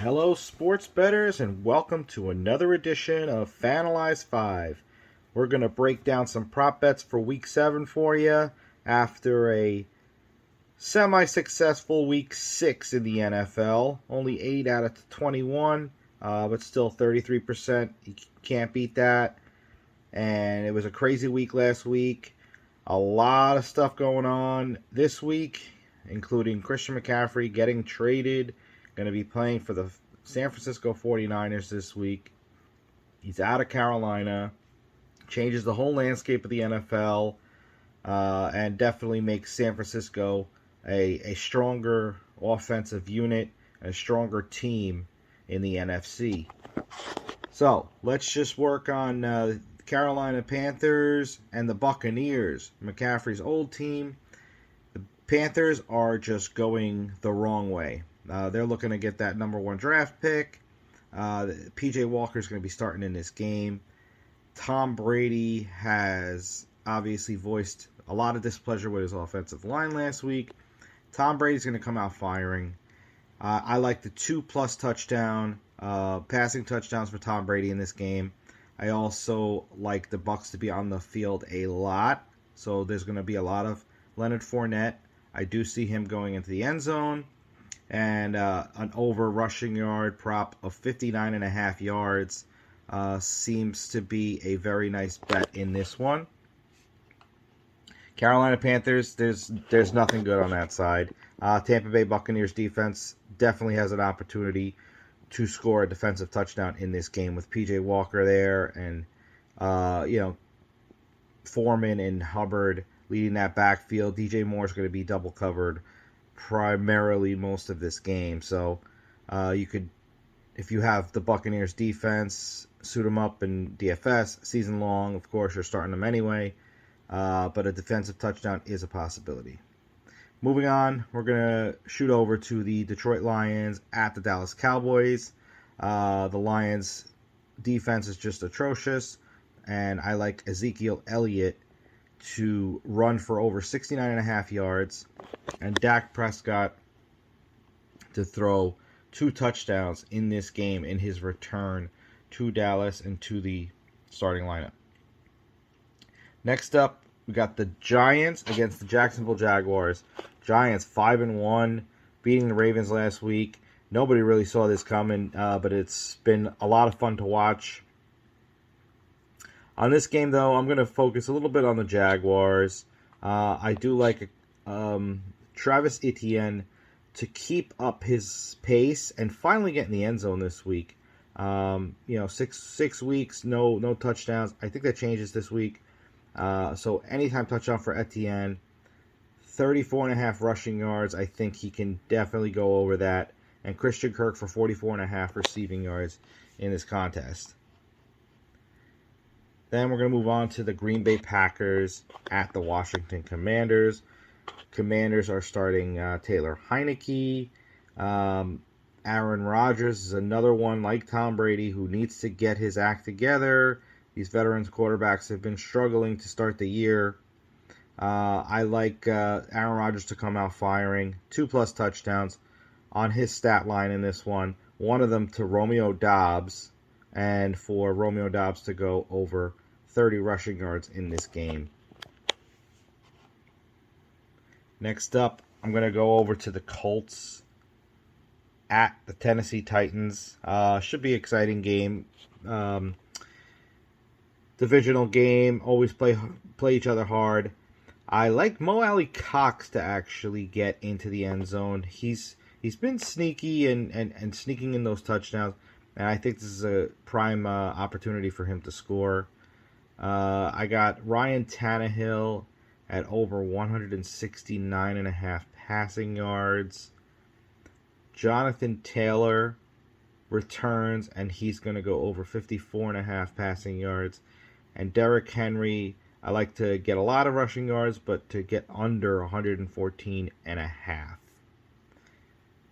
Hello, sports bettors, and welcome to another edition of Fanalyze 5. We're going to break down some prop bets for Week 7 for you after a semi-successful Week 6 in the NFL. Only 8 out of 21, but still 33%. You can't beat that. And it was a crazy week last week. A lot of stuff going on this week, including Christian McCaffrey getting traded. Going to be playing for the San Francisco 49ers this week. He's out of Carolina. Changes the whole landscape of the NFL. And definitely makes San Francisco a stronger offensive unit, a stronger team in the NFC. So, let's just work on the Carolina Panthers and the Buccaneers, McCaffrey's old team. The Panthers are just going the wrong way. They're looking to get that number 1 draft pick. P.J. Walker's going to be starting in this game. Tom Brady has obviously voiced a lot of displeasure with his offensive line last week. Tom Brady's going to come out firing. I like the 2+ touchdown, passing touchdowns for Tom Brady in this game. I also like the Bucs to be on the field a lot. So there's going to be a lot of Leonard Fournette. I do see him going into the end zone. And an over rushing yard prop of 59.5 yards seems to be a very nice bet in this one. Carolina Panthers, there's nothing good on that side. Tampa Bay Buccaneers defense definitely has an opportunity to score a defensive touchdown in this game with P.J. Walker there and Foreman and Hubbard leading that backfield. DJ Moore's going to be double covered primarily most of this game. So you could, if you have the Buccaneers defense, suit them up in DFS season long. Of course, you're starting them anyway. But a defensive touchdown is a possibility. Moving on, we're going to shoot over to the Detroit Lions at the Dallas Cowboys. The Lions defense is just atrocious. And I like Ezekiel Elliott to run for over 69.5 yards, and Dak Prescott to throw 2 touchdowns in this game in his return to Dallas and to the starting lineup. Next up, we got the Giants against the Jacksonville Jaguars. Giants 5-1, beating the Ravens last week. Nobody really saw this coming, but it's been a lot of fun to watch. On this game, though, I'm going to focus a little bit on the Jaguars. I do like Travis Etienne to keep up his pace and finally get in the end zone this week. 6 weeks, no touchdowns. I think that changes this week. So anytime touchdown for Etienne. 34.5 rushing yards. I think he can definitely go over that. And Christian Kirk for 44.5 receiving yards in this contest. Then we're going to move on to the Green Bay Packers at the Washington Commanders. Commanders are starting Taylor Heineke. Aaron Rodgers is another one like Tom Brady who needs to get his act together. These veterans quarterbacks have been struggling to start the year. I like Aaron Rodgers to come out firing. 2+ touchdowns on his stat line in this one. One of them to Romeo Doubs. And for Romeo Doubs to go over 30 rushing yards in this game. Next up, I'm going to go over to the Colts at the Tennessee Titans. Should be an exciting game. Divisional game. Always play each other hard. I like Mo Alley Cox to actually get into the end zone. He's been sneaky and sneaking in those touchdowns. And I think this is a prime opportunity for him to score. I got Ryan Tannehill at over 169.5 passing yards. Jonathan Taylor returns, and he's going to go over 54.5 passing yards. And Derrick Henry, I like to get a lot of rushing yards, but to get under 114.5.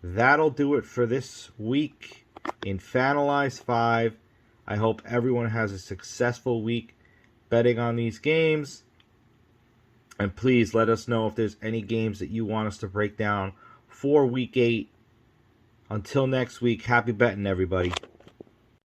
That'll do it for this week in Fanalyze 5. I hope everyone has a successful week betting on these games. And please let us know if there's any games that you want us to break down for Week 8 Until next week, happy betting, everybody.